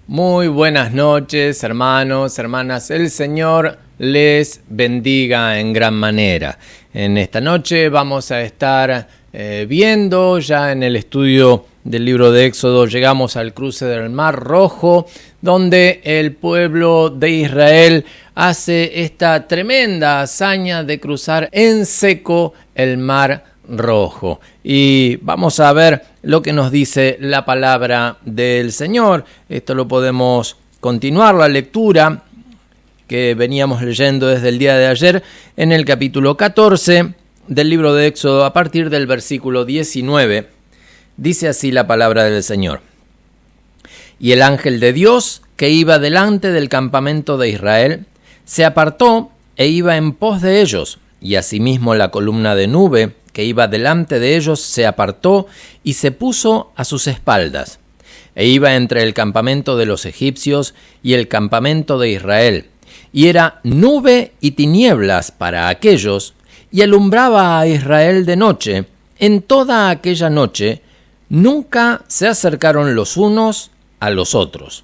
Muy buenas noches, hermanos, hermanas. El Señor les bendiga en gran manera. En esta noche vamos a estar viendo ya en el estudio del libro de Éxodo. Llegamos al cruce del Mar Rojo, donde el pueblo de Israel hace esta tremenda hazaña de cruzar en seco el Mar Rojo. Y vamos a ver lo que nos dice la palabra del Señor. Esto lo podemos continuar la lectura que veníamos leyendo desde el día de ayer en el capítulo 14 del libro de Éxodo, a partir del versículo 19. Dice así la palabra del Señor: Y el ángel de Dios, que iba delante del campamento de Israel, se apartó e iba en pos de ellos, y asimismo la columna de nube que iba delante de ellos se apartó y se puso a sus espaldas, e iba entre el campamento de los egipcios y el campamento de Israel, y era nube y tinieblas para aquellos, y alumbraba a Israel de noche. En toda aquella noche nunca se acercaron los unos a los otros.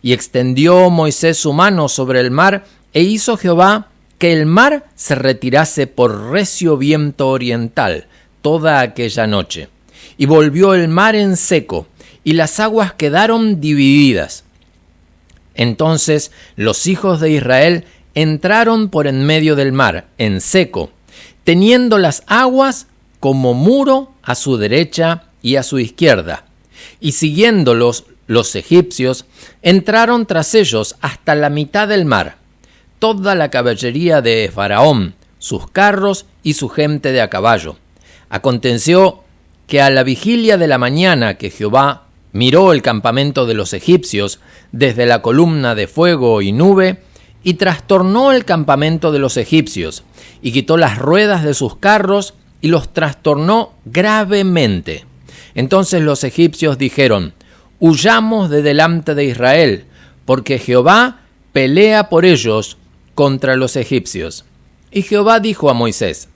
Y extendió Moisés su mano sobre el mar, e hizo Jehová que el mar se retirase por recio viento oriental toda aquella noche. Y volvió el mar en seco, y las aguas quedaron divididas. Entonces los hijos de Israel entraron por en medio del mar, en seco, teniendo las aguas como muro a su derecha y a su izquierda. Y siguiéndolos los egipcios, entraron tras ellos hasta la mitad del mar, toda la caballería de Faraón, sus carros y su gente de a caballo. Aconteció que a la vigilia de la mañana que Jehová miró el campamento de los egipcios desde la columna de fuego y nube, y trastornó el campamento de los egipcios, y quitó las ruedas de sus carros, y los trastornó gravemente. Entonces los egipcios dijeron: Huyamos de delante de Israel, porque Jehová pelea por ellos contra los egipcios. Y Jehová dijo a Moisés: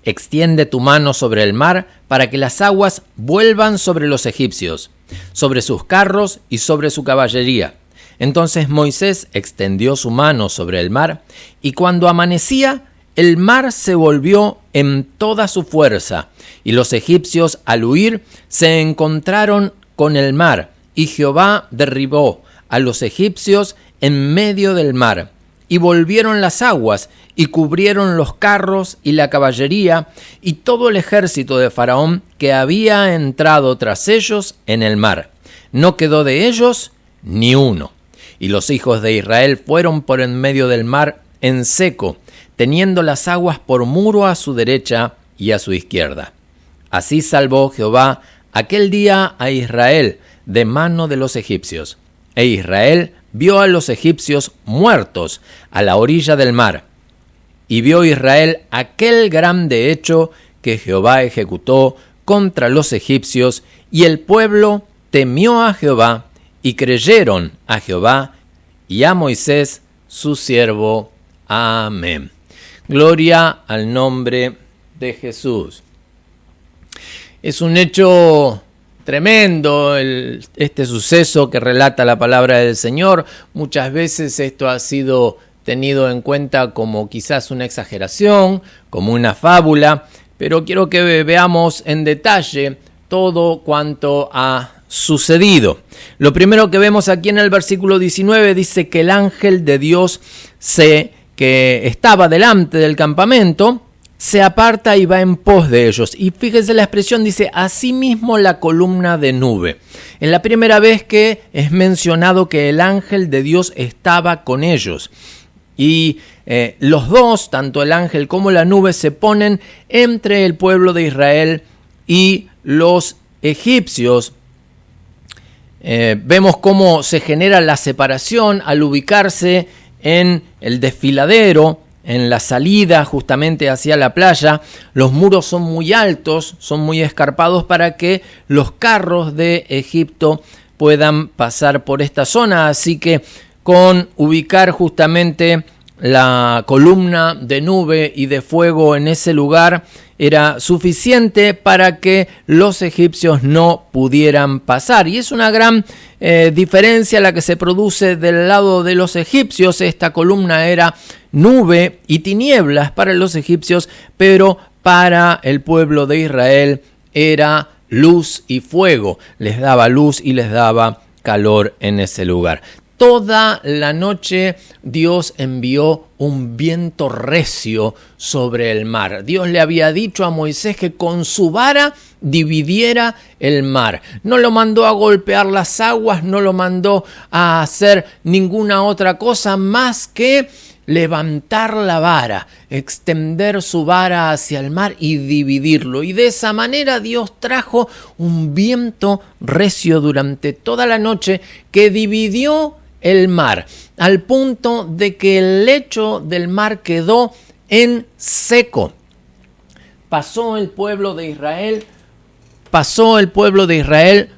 Extiende tu mano sobre el mar para que las aguas vuelvan sobre los egipcios, sobre sus carros y sobre su caballería. Entonces Moisés extendió su mano sobre el mar, y cuando amanecía, el mar se volvió en toda su fuerza, y los egipcios al huir se encontraron con el mar, y Jehová derribó a los egipcios en medio del mar. Y volvieron las aguas, y cubrieron los carros y la caballería, y todo el ejército de Faraón que había entrado tras ellos en el mar. No quedó de ellos ni uno. Y los hijos de Israel fueron por en medio del mar en seco, teniendo las aguas por muro a su derecha y a su izquierda. Así salvó Jehová aquel día a Israel de mano de los egipcios. E Israel vio a los egipcios muertos a la orilla del mar. Y vio Israel aquel grande hecho que Jehová ejecutó contra los egipcios, y el pueblo temió a Jehová, y creyeron a Jehová y a Moisés su siervo. Amén. Gloria al nombre de Jesús. Es un hecho tremendo este suceso que relata la palabra del Señor. Muchas veces esto ha sido tenido en cuenta como quizás una exageración, como una fábula, pero quiero que veamos en detalle todo cuanto ha sucedido. Lo primero que vemos aquí en el versículo 19 dice que el ángel de Dios que estaba delante del campamento se aparta y va en pos de ellos. Y fíjense la expresión, dice: asimismo la columna de nube. Es la primera vez que es mencionado que el ángel de Dios estaba con ellos. Y los dos, tanto el ángel como la nube, se ponen entre el pueblo de Israel y los egipcios. Vemos cómo se genera la separación al ubicarse en el desfiladero, en la salida justamente hacia la playa. Los muros son muy altos, son muy escarpados para que los carros de Egipto puedan pasar por esta zona. Así que con ubicar justamente la columna de nube y de fuego en ese lugar era suficiente para que los egipcios no pudieran pasar. Y es una gran diferencia la que se produce del lado de los egipcios. Esta columna era nube y tinieblas para los egipcios, pero para el pueblo de Israel era luz y fuego. Les daba luz y les daba calor en ese lugar. Toda la noche Dios envió un viento recio sobre el mar. Dios le había dicho a Moisés que con su vara dividiera el mar. No lo mandó a golpear las aguas, no lo mandó a hacer ninguna otra cosa más que levantar la vara, extender su vara hacia el mar y dividirlo. Y de esa manera Dios trajo un viento recio durante toda la noche que dividió el mar, al punto de que el lecho del mar quedó en seco. Pasó el pueblo de Israel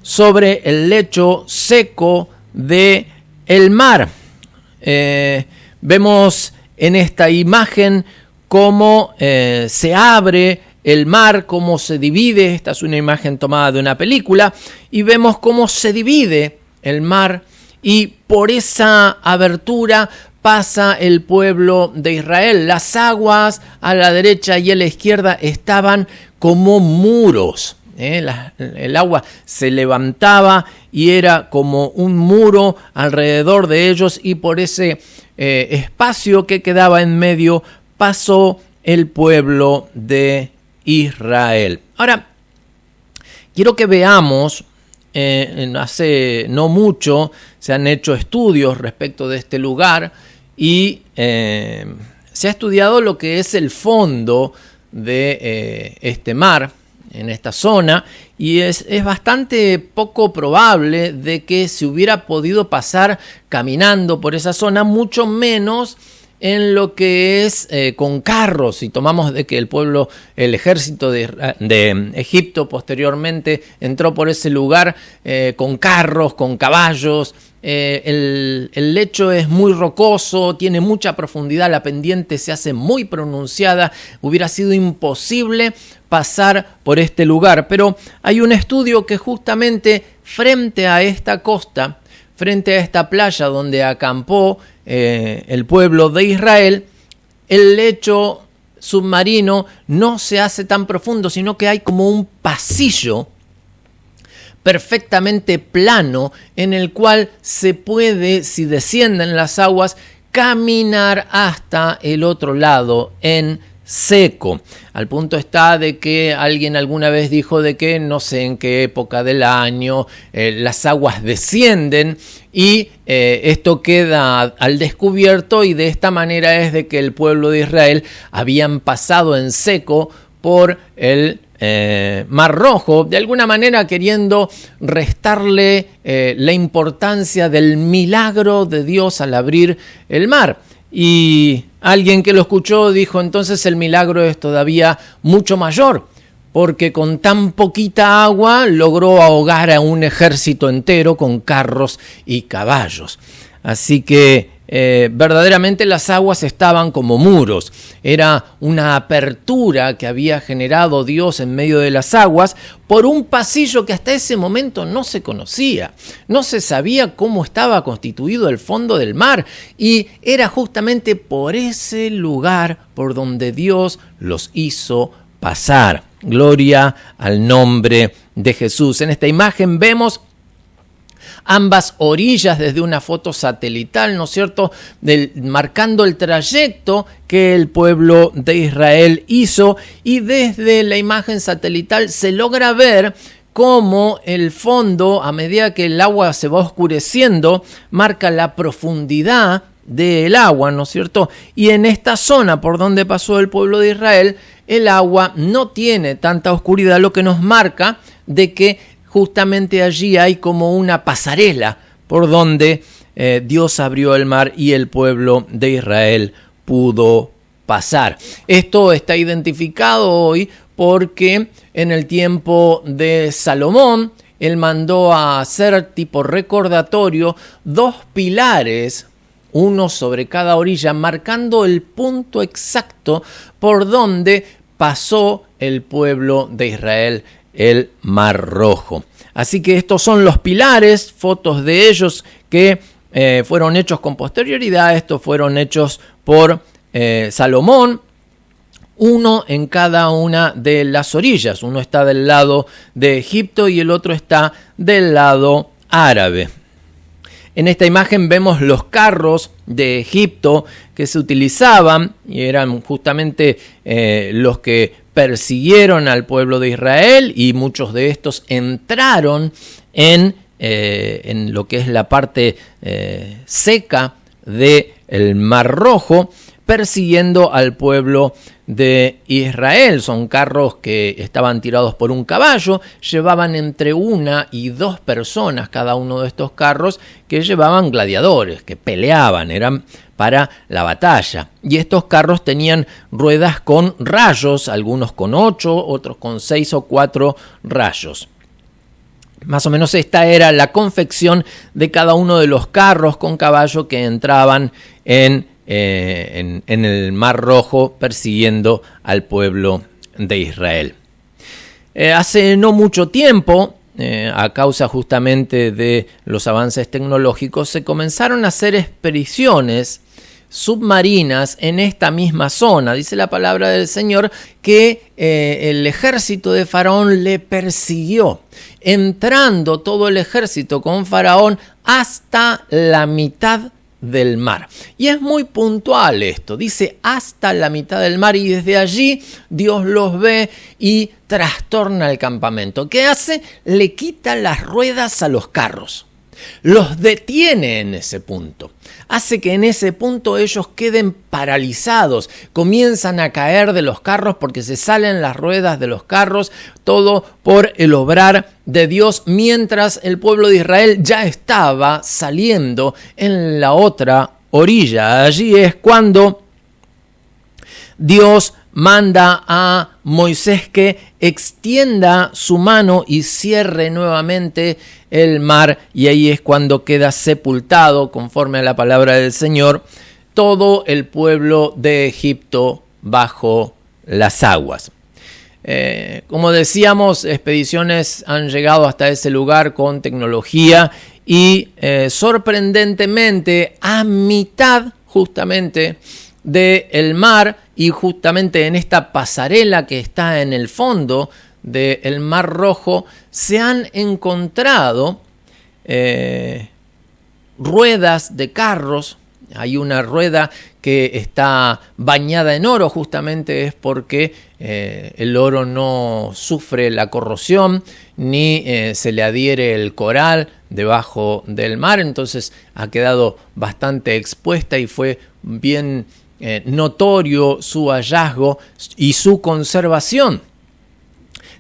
sobre el lecho seco de el mar. Vemos en esta imagen cómo se abre el mar, cómo se divide. Esta es una imagen tomada de una película y vemos cómo se divide el mar y por esa abertura pasa el pueblo de Israel. Las aguas a la derecha y a la izquierda estaban como muros. El agua se levantaba y era como un muro alrededor de ellos, y por ese espacio que quedaba en medio pasó el pueblo de Israel. Ahora, quiero que veamos, hace no mucho se han hecho estudios respecto de este lugar y se ha estudiado lo que es el fondo de este mar en esta zona, y es bastante poco probable de que se hubiera podido pasar caminando por esa zona, mucho menos en lo que es con carros. Si tomamos de que el ejército de Egipto posteriormente entró por ese lugar con carros, con caballos. El lecho es muy rocoso, tiene mucha profundidad, la pendiente se hace muy pronunciada, hubiera sido imposible pasar por este lugar. Pero hay un estudio que justamente frente a esta costa, frente a esta playa donde acampó el pueblo de Israel, el lecho submarino no se hace tan profundo, sino que hay como un pasillo perfectamente plano en el cual se puede, si descienden las aguas, caminar hasta el otro lado en seco. Al punto está de que alguien alguna vez dijo de que no sé en qué época del año las aguas descienden y esto queda al descubierto, y de esta manera es de que el pueblo de Israel habían pasado en seco por el Mar Rojo, de alguna manera queriendo restarle la importancia del milagro de Dios al abrir el mar. Y alguien que lo escuchó dijo: entonces el milagro es todavía mucho mayor, porque con tan poquita agua logró ahogar a un ejército entero con carros y caballos. Así que verdaderamente las aguas estaban como muros. Era una apertura que había generado Dios en medio de las aguas por un pasillo que hasta ese momento no se conocía. No se sabía cómo estaba constituido el fondo del mar, y era justamente por ese lugar por donde Dios los hizo pasar. Gloria al nombre de Jesús. En esta imagen vemos ambas orillas desde una foto satelital, ¿no es cierto?, marcando el trayecto que el pueblo de Israel hizo, y desde la imagen satelital se logra ver cómo el fondo, a medida que el agua se va oscureciendo, marca la profundidad del agua, ¿no es cierto? Y en esta zona por donde pasó el pueblo de Israel, el agua no tiene tanta oscuridad, lo que nos marca de que justamente allí hay como una pasarela por donde Dios abrió el mar y el pueblo de Israel pudo pasar. Esto está identificado hoy porque en el tiempo de Salomón, él mandó a hacer tipo recordatorio 2 pilares uno sobre cada orilla, marcando el punto exacto por donde pasó el pueblo de Israel el Mar Rojo. Así que estos son los pilares, fotos de ellos que fueron hechos con posterioridad. Estos fueron hechos por Salomón, uno en cada una de las orillas. Uno está del lado de Egipto y el otro está del lado árabe. En esta imagen vemos los carros de Egipto que se utilizaban y eran justamente los que persiguieron al pueblo de Israel, y muchos de estos entraron en lo que es la parte seca del Mar Rojo, persiguiendo al pueblo de Israel. Son carros que estaban tirados por un caballo, llevaban entre 1 y 2 personas cada uno de estos carros, que llevaban gladiadores, que peleaban, eran para la batalla. Y estos carros tenían ruedas con rayos, algunos con 8, otros con 6 o 4 rayos. Más o menos esta era la confección de cada uno de los carros con caballo que entraban en el Mar Rojo persiguiendo al pueblo de Israel. Hace no mucho tiempo, a causa justamente de los avances tecnológicos, se comenzaron a hacer expediciones submarinas en esta misma zona. Dice la palabra del Señor que el ejército de Faraón le persiguió, entrando todo el ejército con Faraón hasta la mitad del mar. Y es muy puntual esto, dice hasta la mitad del mar, y desde allí Dios los ve y trastorna el campamento. ¿Qué hace? Le quita las ruedas a los carros, los detiene en ese punto, hace que en ese punto ellos queden paralizados, comienzan a caer de los carros porque se salen las ruedas de los carros, todo por el obrar de Dios, mientras el pueblo de Israel ya estaba saliendo en la otra orilla. Allí es cuando Dios manda a Moisés que extienda su mano y cierre nuevamente el mar, y ahí es cuando queda sepultado, conforme a la palabra del Señor, todo el pueblo de Egipto bajo las aguas. Como decíamos, expediciones han llegado hasta ese lugar con tecnología y sorprendentemente a mitad justamente del mar, y justamente en esta pasarela que está en el fondo del Mar Rojo se han encontrado ruedas de carros. Hay una rueda que está bañada en oro, justamente es porque el oro no sufre la corrosión ni se le adhiere el coral debajo del mar, entonces ha quedado bastante expuesta y fue bien notorio su hallazgo y su conservación.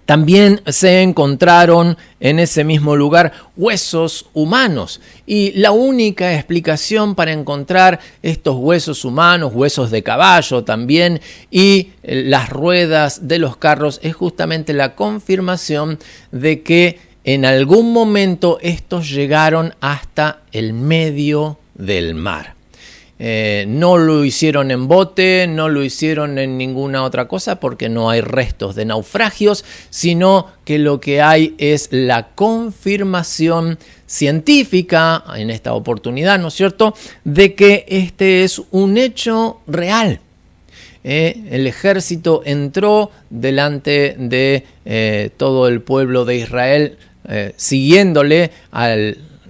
También se encontraron en ese mismo lugar huesos humanos, y la única explicación para encontrar estos huesos humanos, huesos de caballo también, y las ruedas de los carros es justamente la confirmación de que en algún momento estos llegaron hasta el medio del mar. No lo hicieron en bote, no lo hicieron en ninguna otra cosa porque no hay restos de naufragios, sino que lo que hay es la confirmación científica, en esta oportunidad, ¿no es cierto?, de que este es un hecho real. El ejército entró delante de todo el pueblo de Israel, siguiéndole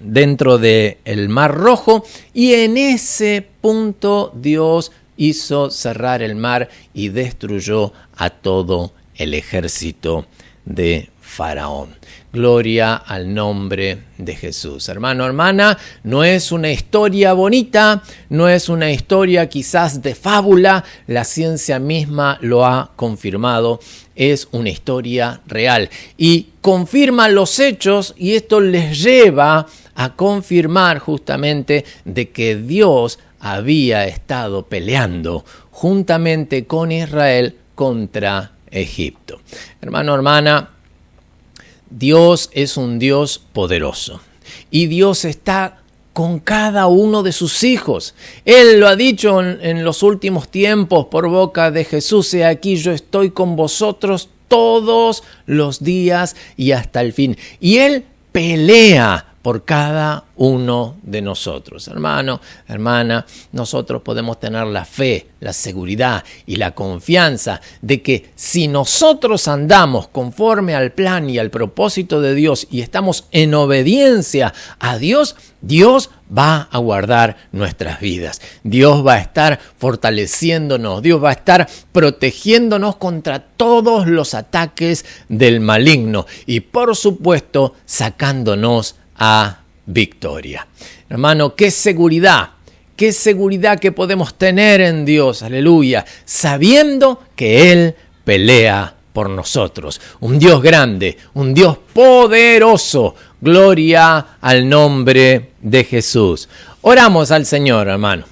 dentro del Mar Rojo, y en ese punto Dios hizo cerrar el mar y destruyó a todo el ejército de Faraón. Gloria al nombre de Jesús. Hermano, hermana, no es una historia bonita, no es una historia quizás de fábula, la ciencia misma lo ha confirmado, es una historia real y confirma los hechos, y esto les lleva a confirmar justamente de que Dios había estado peleando juntamente con Israel contra Egipto. Hermano, hermana, Dios es un Dios poderoso y Dios está con cada uno de sus hijos. Él lo ha dicho en los últimos tiempos por boca de Jesús: he aquí, yo estoy con vosotros todos los días y hasta el fin. Y Él pelea por cada uno de nosotros. Hermano, hermana, nosotros podemos tener la fe, la seguridad y la confianza de que si nosotros andamos conforme al plan y al propósito de Dios y estamos en obediencia a Dios, Dios va a guardar nuestras vidas. Dios va a estar fortaleciéndonos. Dios va a estar protegiéndonos contra todos los ataques del maligno y, por supuesto, sacándonos a victoria. Hermano, qué seguridad que podemos tener en Dios, aleluya, sabiendo que Él pelea por nosotros. Un Dios grande, un Dios poderoso. Gloria al nombre de Jesús. Oramos al Señor, hermano.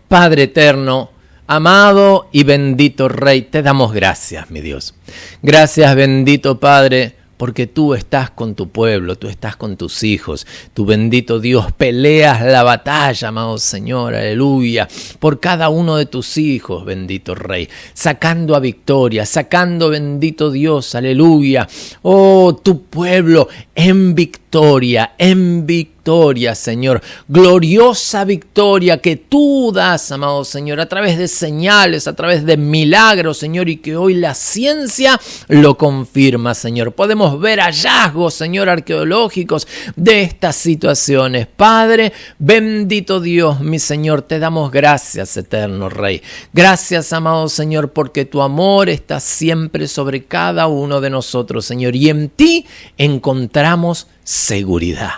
Padre eterno, amado y bendito Rey, te damos gracias, mi Dios. Gracias, bendito Padre, porque tú estás con tu pueblo, tú estás con tus hijos. Tu bendito Dios, peleas la batalla, amado Señor, aleluya, por cada uno de tus hijos, bendito Rey, sacando a victoria, sacando, bendito Dios, aleluya, oh, tu pueblo en victoria, Señor, gloriosa victoria que tú das, amado Señor, a través de señales, a través de milagros, Señor, y que hoy la ciencia lo confirma, Señor. Podemos ver hallazgos, Señor, arqueológicos de estas situaciones. Padre, bendito Dios, mi Señor, te damos gracias, eterno Rey. Gracias, amado Señor, porque tu amor está siempre sobre cada uno de nosotros, Señor, y en ti encontramos seguridad.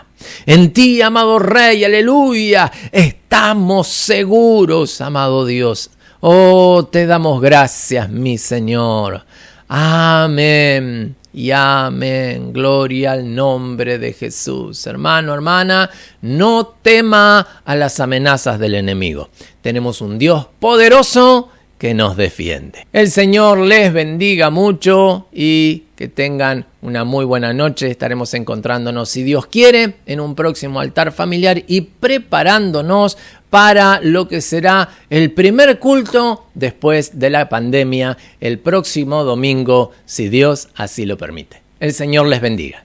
En ti, amado Rey, aleluya, estamos seguros, amado Dios. Oh, te damos gracias, mi Señor. Amén y amén. Gloria al nombre de Jesús. Hermano, hermana, no tema a las amenazas del enemigo. Tenemos un Dios poderoso que nos defiende. El Señor les bendiga mucho y que tengan una muy buena noche. Estaremos encontrándonos, si Dios quiere, en un próximo altar familiar y preparándonos para lo que será el primer culto después de la pandemia, el próximo domingo, si Dios así lo permite. El Señor les bendiga.